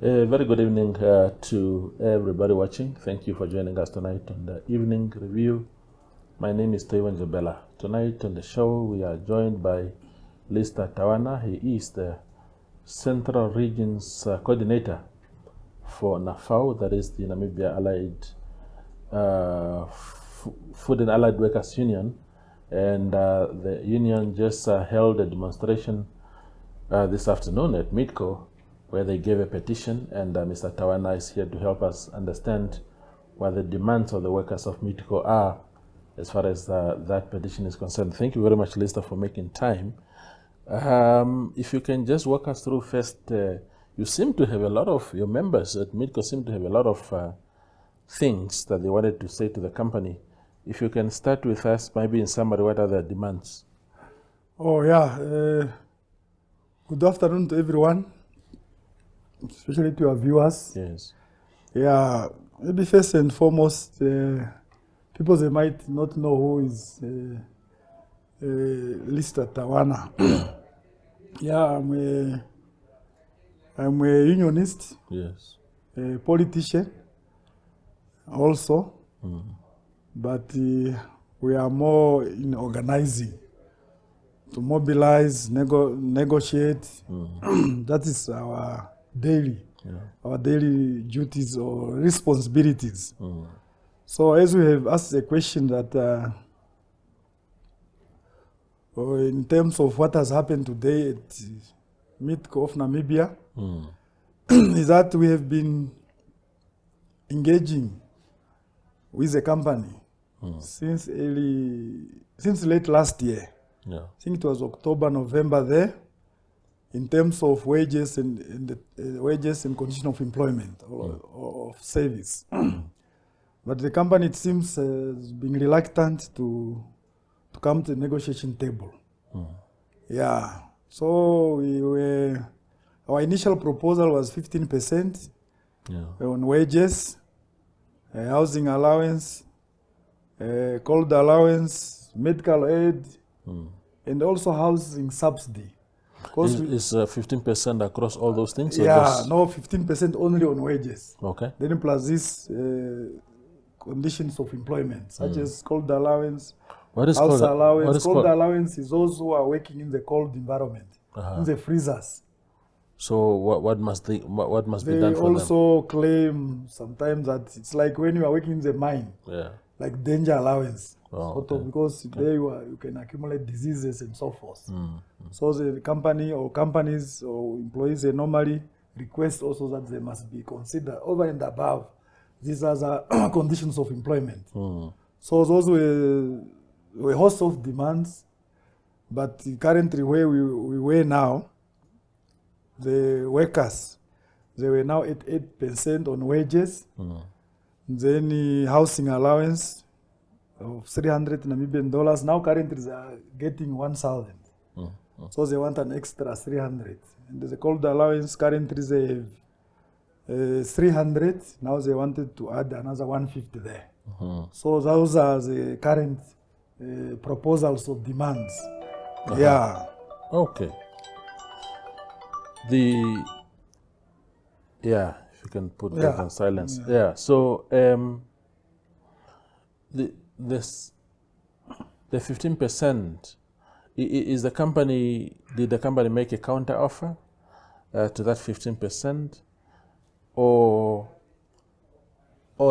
A very good evening to everybody watching. Thank you for joining us tonight on the evening review. My name is Tawana. Tonight on the show we are joined by Lister Tawana. He is the Central Regions Coordinator for Nafau, that is the Namibia Allied Food and Allied Workers Union. And the union just held a demonstration this afternoon at Meatco, where they gave a petition, and Mr. Tawana is here to help us understand what the demands of the workers of Meatco are as far as that petition is concerned. Thank you very much, Lister, for making time. If you can just walk us through first, you seem to have a lot of, your members at Meatco seem to have a lot of things that they wanted to say to the company. If you can start with us, maybe in summary, what are their demands? Oh yeah, good afternoon to everyone, especially to our viewers. Yes. Yeah, maybe first and foremost, people they might not know who is Lister Tawana. Yeah, I'm a unionist, Yes. a politician also, but we are more in organizing, to mobilize, negotiate. That is our daily duties or responsibilities. So as we have asked the question that in terms of what has happened today at Meatco of Namibia, is that we have been engaging with the company since late last year. Yeah. I think it was October, November there, in terms of wages and wages and condition of employment or of service. But the company, it seems, has been reluctant to come to the negotiation table. Yeah. So our initial proposal was 15% on wages, housing allowance, cold allowance, medical aid, and also housing subsidy. Is 15% across all those things? Yeah, no, 15% only on wages. Okay. Then plus this conditions of employment, such as cold allowance, What is house called allowance. Cold allowance is those who are working in the cold environment, in the freezers. So what must be done for them? They also claim sometimes that it's like when you are working in the mine, like danger allowance. Because there you can accumulate diseases and so forth. So the company or companies or employees, they normally request also that they must be considered over and above these other conditions of employment. So those were a host of demands, but currently where we were now, the workers, they were now at 8% on wages, then housing allowance of 300 Namibian dollars. Now currently they are getting 1,000. So they want an extra 300. And the cold allowance currently they have 300. Now they wanted to add another 150 there. So those are the current proposals of demands. Yeah. Okay. If you can put that on silence. So the 15%, is the company, did the company make a counter offer to that 15%, or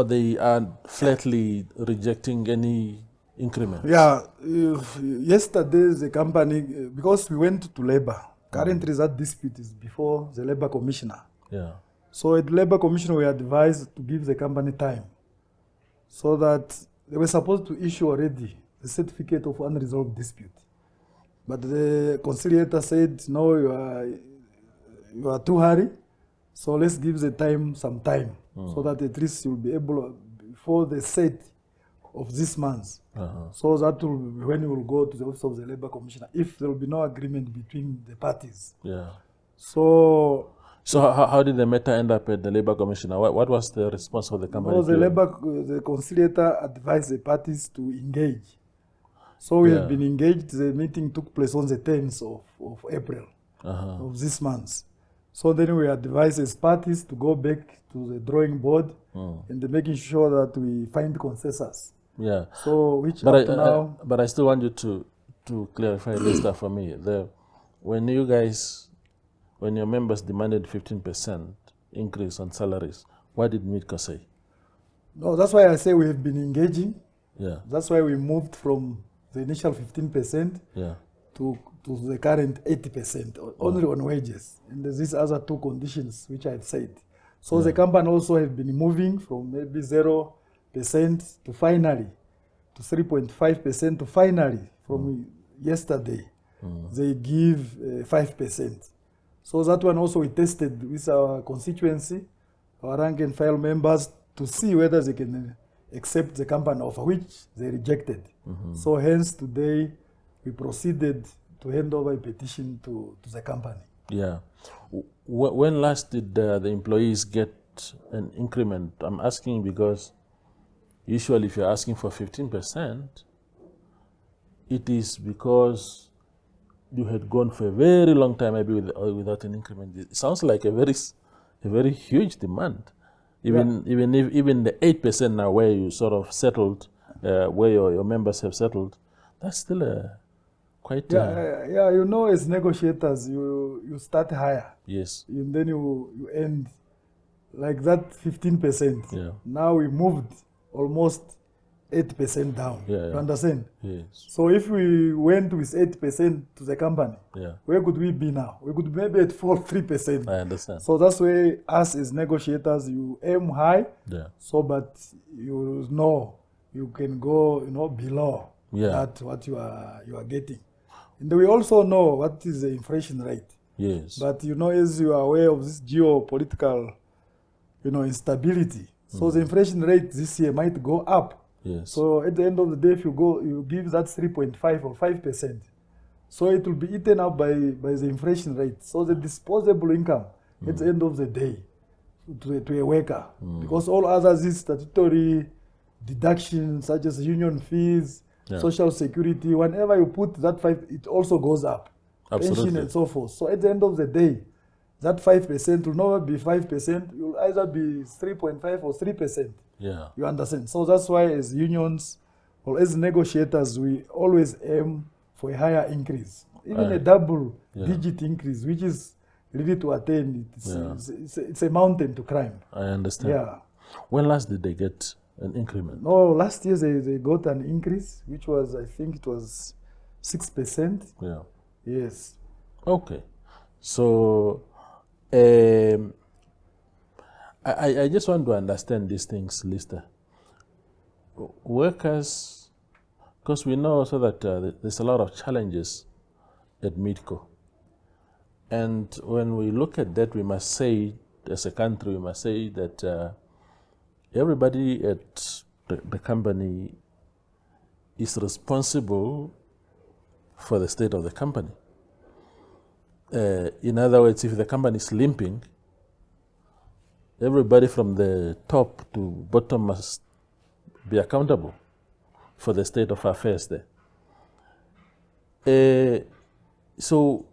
they are flatly rejecting any increment? Yeah, yesterday the company, because we went to labor, currently that dispute is before the labor commissioner. Yeah. So at labor commissioner we advised to give the company time, so that they were supposed to issue already the certificate of unresolved dispute. But the conciliator said, no, you are too hurry, so let's give the time some time, so that at least you'll be able, before the set of this month. So that will be when you will go to the office of the labor commissioner, if there will be no agreement between the parties. Yeah. So how did the matter end up at the labor commissioner? What was the response of the company? No, the conciliator advised the parties to engage. So we have been engaged. The meeting took place on the 10th of April of this month. So then we advise as parties to go back to the drawing board and making sure that we find consensus. Yeah. So which but up to now. But I still want you to clarify Lister for me. When your members demanded 15% increase on salaries, what did Meatco say? No, that's why I say we have been engaging. Yeah. That's why we moved from the initial 15% to the current 80% only on wages. And there's these other two conditions which I've said. So the company also have been moving from maybe 0% to finally to 3.5% to finally from yesterday. They give 5%. So that one also we tested with our constituency, our rank and file members, to see whether they can accept the company offer, which they rejected. So hence today we proceeded to hand over a petition to the company. Yeah. When last did the employees get an increment? I'm asking because usually if you're asking for 15%, it is because you had gone for a very long time maybe without an increment. It sounds like a very huge demand. Even the 8% now where you sort of settled, where your members have settled, that's still quite... Yeah, you know, as negotiators, you start higher. Yes. And then you end like that 15%. Yeah. Now we moved almost 8% down. You understand? Yes. So if we went with 8% to the company, where could we be now? We could maybe at 3%. I understand. So that's why us as negotiators, you aim high. Yeah. So, but you know you can go, below that what you are getting. And we also know what is the inflation rate. Yes. But as you are aware of this geopolitical, instability. So the inflation rate this year might go up. Yes. So at the end of the day, if you give that 3.5 or 5%, so it will be eaten up by the inflation rate. So the disposable income at the end of the day to a worker, because all others is statutory deductions such as union fees, social security. Whenever you put that 5, it also goes up. Absolutely. Pension and so forth. So at the end of the day, that 5% will never be 5%. It will either be 3.5 or 3%. Yeah. You understand? So that's why as unions or as negotiators, we always aim for a higher increase. Even a double-digit increase, which is really to attain. It's a mountain to climb. I understand. Yeah. When last did they get an increment? No, last year they got an increase, which was, I think it was 6%. Yeah. Yes. Okay. So... I just want to understand these things, Lister. Workers, because we know also that there's a lot of challenges at Meatco. And when we look at that, we must say, as a country, we must say that everybody at the company is responsible for the state of the company. In other words, if the company is limping, everybody from the top to bottom must be accountable for the state of affairs there. So,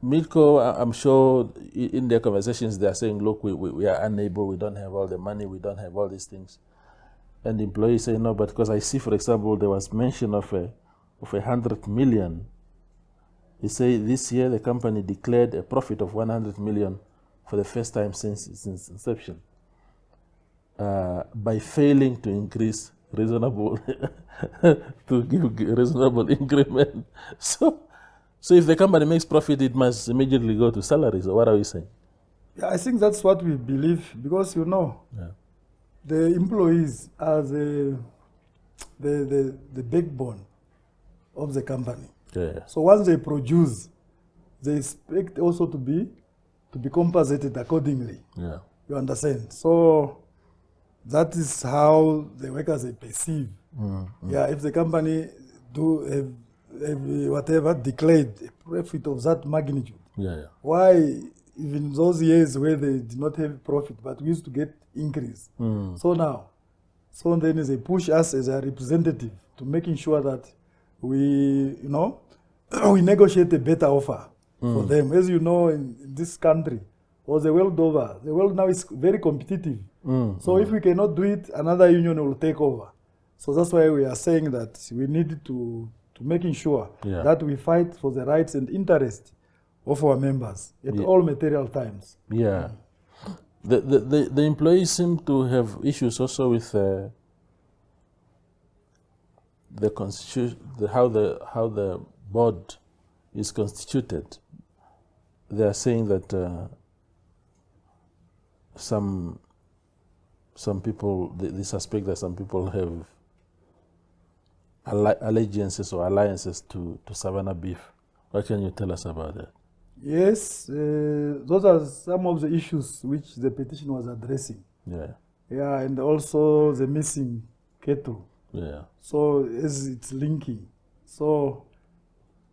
Meatco, I'm sure in their conversations they are saying, look, we are unable, we don't have all the money, we don't have all these things. And the employees say, no, but because I see, for example, there was mention of 100 million. They say this year the company declared a profit of 100 million for the first time since its inception, by failing to increase reasonable, to give reasonable increment. So if the company makes profit, it must immediately go to salaries, or what are we saying? Yeah, I think that's what we believe, because the employees are the backbone of the company. Yeah. So once they produce, they expect also to be compensated accordingly. Yeah. You understand? So that is how the workers they perceive. Yeah, if the company do have whatever declared a profit of that magnitude, why even those years where they did not have profit, but we used to get increase. So then they push us as a representative to making sure that we, we negotiate a better offer for them. As you know, in this country, or the world over, the world now is very competitive. So if we cannot do it, another union will take over. So that's why we are saying that we need to making sure that we fight for the rights and interests of our members at all material times. Yeah. The employees seem to have issues also with the constitution, how the board is constituted. They are saying that some people, they suspect that some people have allegiances or alliances to Savannah Beef. What can you tell us about that? Yes, those are some of the issues which the petition was addressing. Yeah, and also the missing cattle. Yeah. So as it's linking. So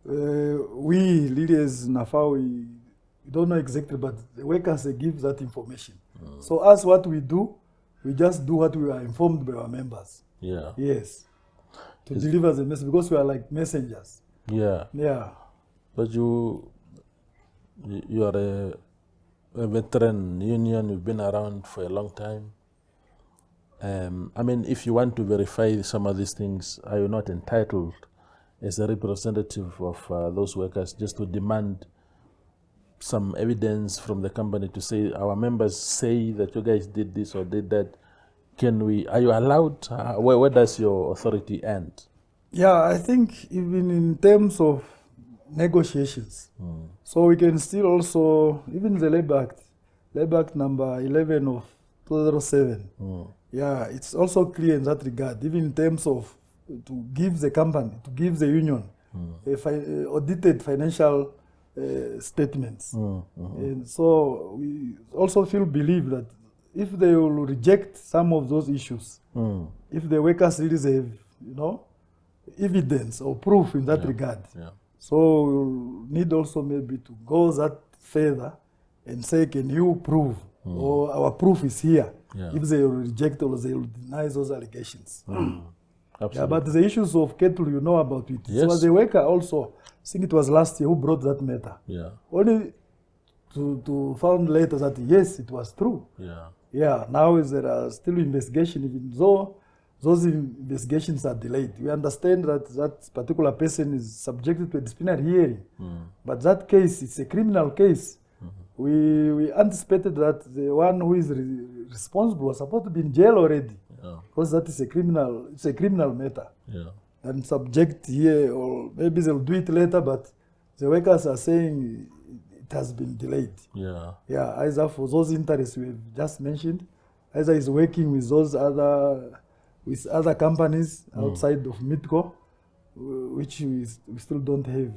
we leaders Nafau, we don't know exactly, but the workers, they give that information. So as what we do, we just do what we are informed by our members. Yeah. Yes. To deliver the message, because we are like messengers. Yeah. Yeah. But you are a veteran union, you've been around for a long time. I mean, if you want to verify some of these things, are you not entitled as a representative of those workers just to demand some evidence from the company to say, our members say that you guys did this or did that? Are you allowed? Where does your authority end? Yeah, I think even in terms of negotiations, so we can still also, even the Labor Act number 11 of 2007, yeah, it's also clear in that regard, even in terms of to give the company, to give the union audited financial statements. And so we also believe that if they will reject some of those issues, if the workers really have, evidence or proof in that regard, so we'll need also maybe to go that further and say, can you prove, or our proof is here, if they will reject or they will deny those allegations. Absolutely. Yeah, but the issues of cattle, you know about it. Yes. So as a worker also, I think it was last year who brought that matter. Yeah. Only to found later that yes, it was true. Yeah. Yeah, now there are still investigations, even though those investigations are delayed. We understand that that particular person is subjected to a disciplinary hearing. But that case, it's a criminal case. We anticipated that the one who is responsible was supposed to be in jail already. Because that is it's a criminal matter. And subject here, or maybe they'll do it later, but the workers are saying it has been delayed. Yeah, either for those interests we have just mentioned, either is working with those other companies outside of Meatco, which we still don't have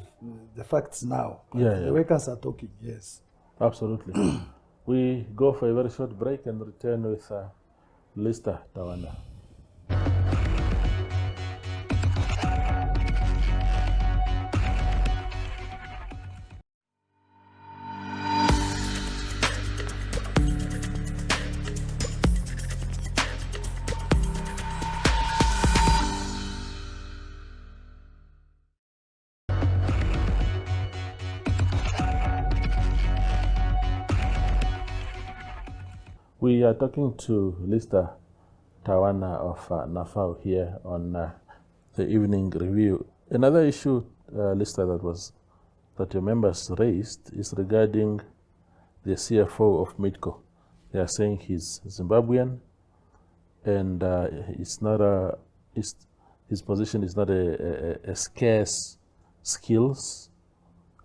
the facts now. The workers are talking, yes. Absolutely. We go for a very short break and return with Lister Tawana. We are talking to Lister Tawana of Nafau here on the evening review. Another issue, Lister, that your members raised is regarding the CFO of Meatco. They are saying he's Zimbabwean, and his position is not a scarce skills,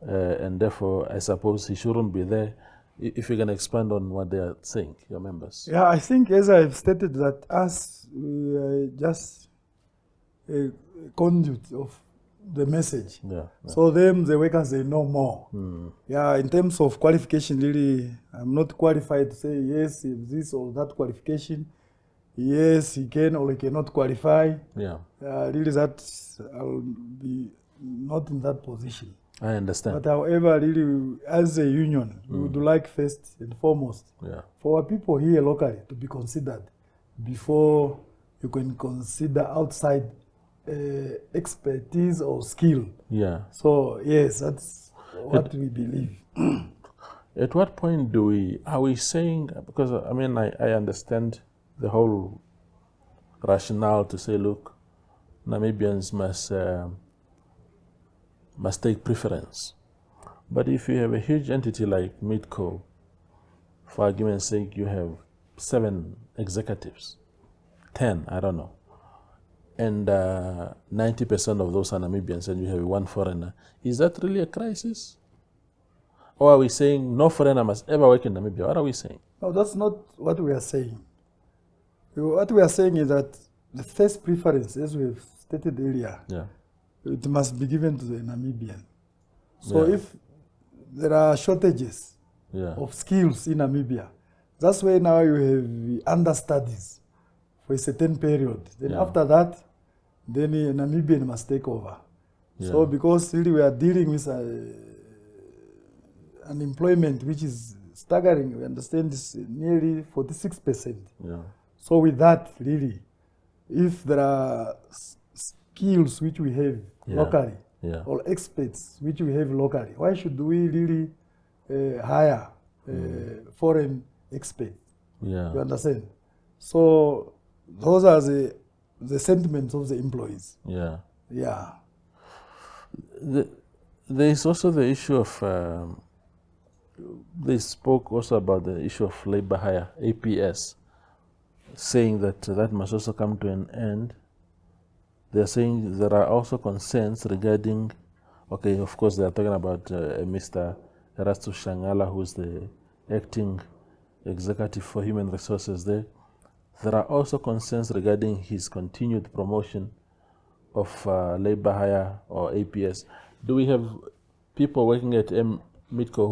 and therefore I suppose he shouldn't be there. If you can expand on what they are saying, your members. Yeah, I think as I've stated that us, we are just a conduit of the message. So them, the workers, they know more. Yeah, in terms of qualification, really, I'm not qualified to say yes, if this or that qualification, yes, he can or he cannot qualify. Really, that I'll be not in that position. I understand. But however, really, as a union, we would like first and foremost for our people here locally to be considered before you can consider outside expertise or skill. Yeah. So yes, what we believe. At what point are we saying, because I mean, I understand the whole rationale to say, look, Namibians must take preference. But if you have a huge entity like Meatco, for argument's sake, you have 7 executives, 10, I don't know, and 90% of those are Namibians, and you have 1 foreigner. Is that really a crisis? Or are we saying no foreigner must ever work in Namibia? What are we saying? No, that's not what we are saying. What we are saying is that the first preference, as we have stated earlier, it must be given to the Namibian. So if there are shortages of skills in Namibia, that's why now you have understudies for a certain period. Then after that, then a Namibian must take over. So because really we are dealing with unemployment which is staggering, we understand it's nearly 46%. So with that, really, if there are skills which we have locally, or experts which we have locally, why should we really hire foreign experts? You understand? So those are the sentiments of the employees. There is also the issue of, they spoke also about the issue of labor hire, APS, saying that that must also come to an end. They're saying there are also concerns regarding, okay, of course they are talking about Mr. Erastu Shangala, who's the acting executive for human resources there. There are also concerns regarding his continued promotion of labor hire or APS. Do we have people working at Meatco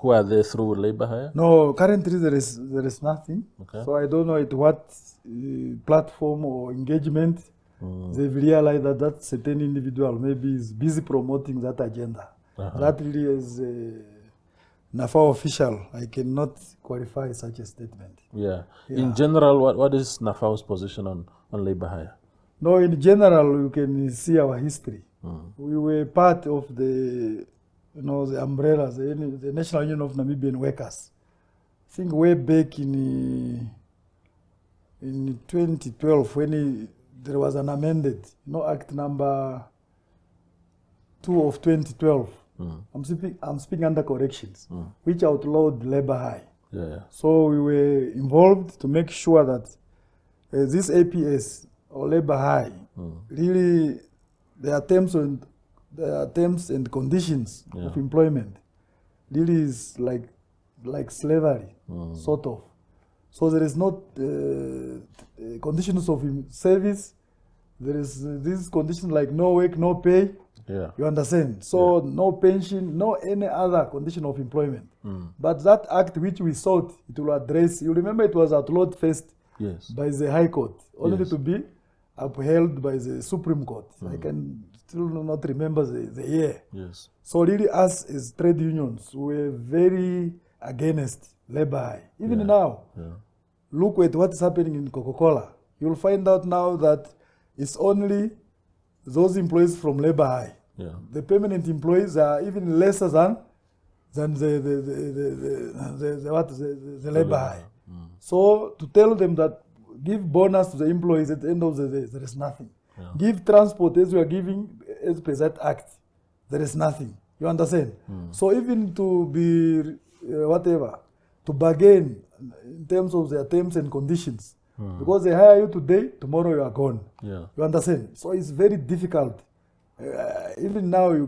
who are there through labor hire? No, currently there is nothing. So I don't know at what platform or engagement they've realized that certain individual maybe is busy promoting that agenda. That really is Nafau official. I cannot qualify such a statement. In general, what is Nafau's position on labor hire? No, in general, you can see our history. We were part of the umbrellas, the National Union of Namibian Workers. I think way back in 2012 when there was an amended, Act number 2 of 2012. I'm speaking under corrections, which outlawed labor hire. So we were involved to make sure that this APS or labor hire really there are terms and conditions of employment really is like slavery, sort of. So there is not conditions of service. There is these conditions like no work, no pay. You understand? So no pension, no any other condition of employment. But that act which we sought, it will address. You remember it was outlawed first by the High Court, only to be upheld by the Supreme Court. I can still not remember the year. So really us as trade unions, we're very against labor hire. Even now, look at what's happening in Coca-Cola. You'll find out now that it's only those employees from labor hire. The permanent employees are even lesser than the labor hire. So to tell them that give bonus to the employees at the end of the day, there is nothing. Give transport as we are giving as per that act, there is nothing. You understand? So even to be to bargain in terms of their terms and conditions, because they hire you today, tomorrow you are gone. You understand? So it's very difficult. Even now, you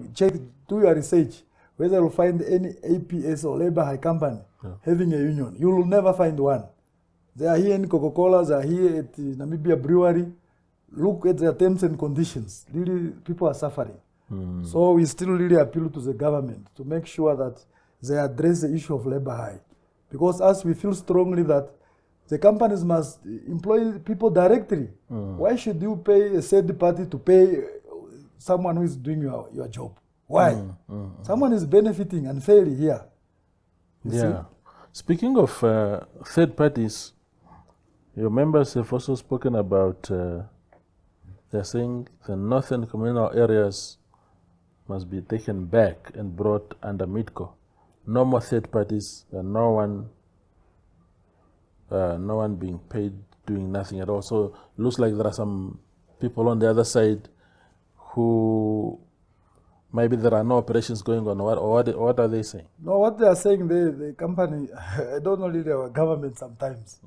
do your research, whether you'll find any APS or labor hire company having a union. You will never find one. They are here in Coca-Cola, they are here at Namibia Brewery. Look at their terms and conditions. Really, people are suffering. So we still really appeal to the government to make sure that they address the issue of labor hire. Because as we feel strongly that the companies must employ people directly. Why should you pay a third party to pay someone who is doing your job? Why? Someone is benefiting unfairly here. You see? Speaking of third parties, your members have also spoken about, they're saying the northern communal areas must be taken back and brought under Meatco. No more third parties, no one being paid, doing nothing at all. So it looks like there are some people on the other side who maybe there are no operations going on. What are they saying? No, what they are saying, the company, I don't know really our government sometimes.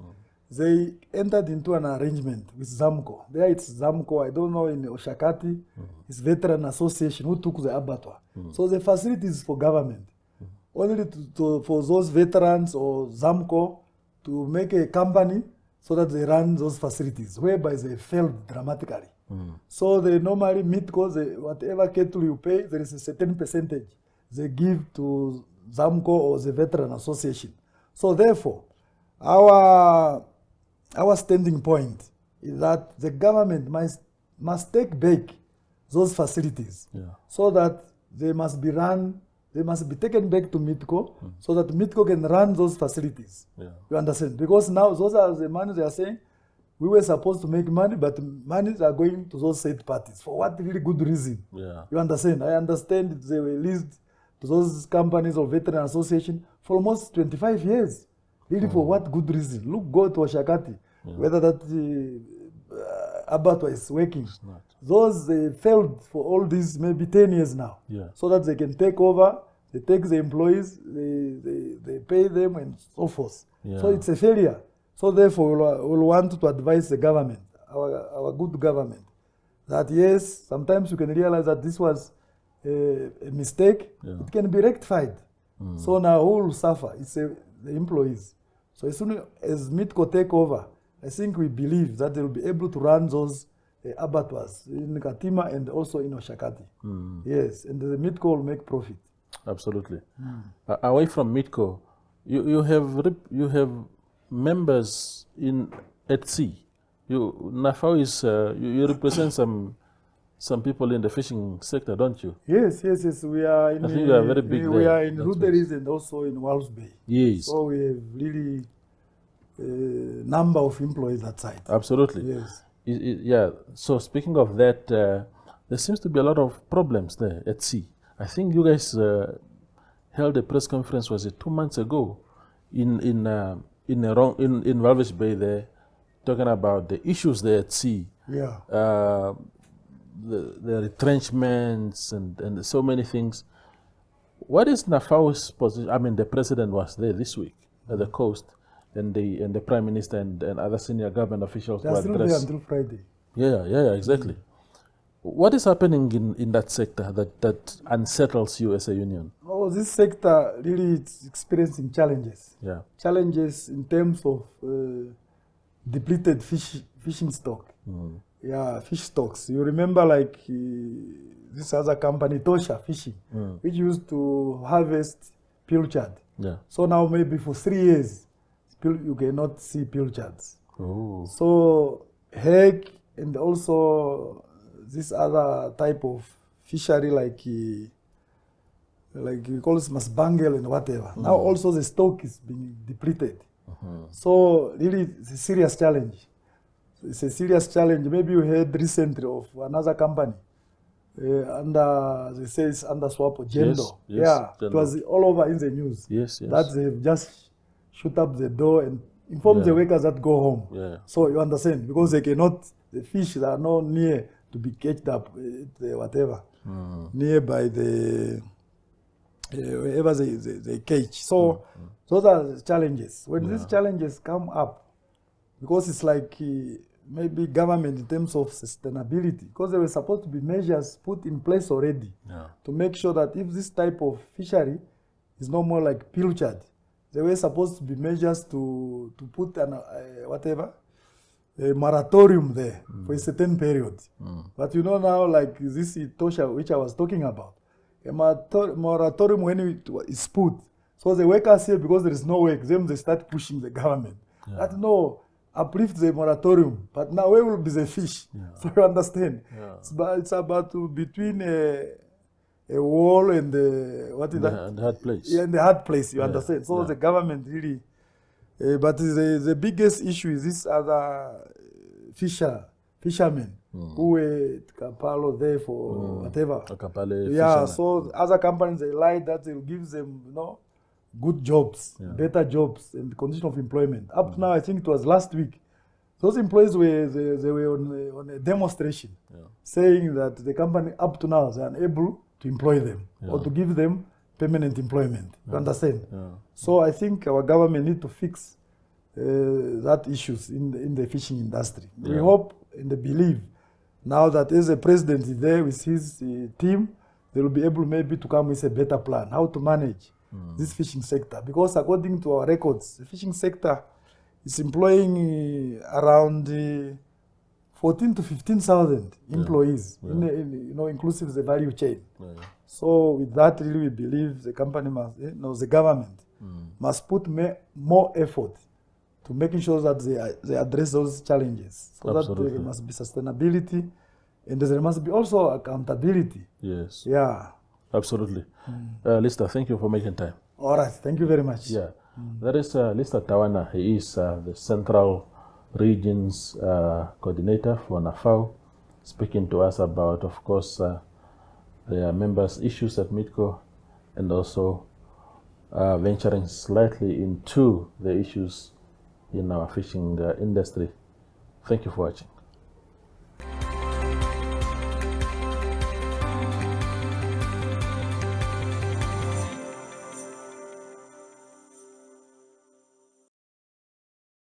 They entered into an arrangement with Zamco. There it's Zamco, I don't know, in Oshakati, it's Veteran Association who took the abattoir. So the facility is for government. Only for those veterans or Zamco to make a company so that they run those facilities, whereby they failed dramatically. So they normally Meatco, whatever cattle you pay, there is a certain percentage they give to Zamco or the Veteran Association. So therefore, our standing point is that the government must take back those facilities so that they must be taken back to Meatco so that Meatco can run those facilities. You understand? Because now those are the money they are saying, we were supposed to make money, but monies are going to those third parties. For what really good reason? You understand? I understand they were leased to those companies or Veteran Association for almost 25 years. Really, for what good reason? Look, go to Oshakati, whether that abattoir is working. Those they failed for all these maybe 10 years now, so that they can take over, they take the employees, they pay them and so forth. So it's a failure. So therefore, we'll want to advise the government, our good government, that yes, sometimes you can realize that this was a mistake. It can be rectified. So now who will suffer? It's the employees. So as soon as Meatco take over, I think we believe that they'll be able to run those abattoirs in Katima and also in Oshakati. Yes, and the Meatco will make profit. Absolutely. Away from Meatco, you have members at sea. Nafau is you represent some people in the fishing sector, don't you? Yes. We are in. I think you are very big. We are in Ruderis and also in Walvis Bay. Yes. So we have really number of employees that side. Absolutely. Yes. So speaking of that, there seems to be a lot of problems there at sea. I think you guys held a press conference, was it 2 months ago, in Walvis Bay there, talking about the issues there at sea. The retrenchments and so many things. What is Nafau's position? I mean, the president was there this week at the coast, and the prime minister and other senior government officials were still there until Friday. Yeah, exactly. What is happening in that sector that unsettles you as a union? Oh, this sector really is experiencing challenges. Challenges in terms of depleted fishing stock. Fish stocks. You remember like this other company, Tosha Fishing, which used to harvest pilchard. So now maybe for 3 years, you cannot see pilchards. So hake and also this other type of fishery like we call it masbangel and whatever. Now also the stock is being depleted. So really it's a serious challenge. It's a serious challenge. Maybe you heard recently of another company they say it's under swap or Gendo. It was all over in the news. That they've just shoot up the door and inform the workers that go home. So you understand, because they cannot, the fish that are not near to be caged up, whatever, nearby the wherever they cage. So those are the challenges. When these challenges come up, because it's like maybe government in terms of sustainability, because there were supposed to be measures put in place already to make sure that if this type of fishery is no more like pilchard, there were supposed to be measures to put an a moratorium there for a certain period. But you know now, like this Tosha, which I was talking about, a moratorium when it is put, so the workers here, because there is no work, then they start pushing the government. That no, uplift the moratorium, but now where will be the fish? So you understand? It's about between a wall and the hard place. And the hard place, you understand? So the government really, but the biggest issue is this other fishermen who were at Kapalo there for whatever. Yeah, so other companies, they lied that they'll give them, good jobs, better jobs, and condition of employment. Up to now, I think it was last week, those employees were on a demonstration, saying that the company up to now is unable to employ them or to give them permanent employment. You understand? So I think our government need to fix that issues in the fishing industry. We hope and believe now that as a president is there with his team, they will be able maybe to come with a better plan how to manage this fishing sector. Because according to our records, the fishing sector is employing around 14 to 15,000 employees, inclusive the value chain. So with that, really, we believe the company must, the government must put more effort to making sure that they address those challenges. So that there must be sustainability, and there must be also accountability. Yes. Yeah. Absolutely. Lister, thank you for making time. All right. Thank you very much. Yeah. That is Lister Tawana. He is the Central Regions Coordinator for Nafau, speaking to us about, of course, their members' issues at Meatco, and also venturing slightly into the issues in our fishing industry. Thank you for watching.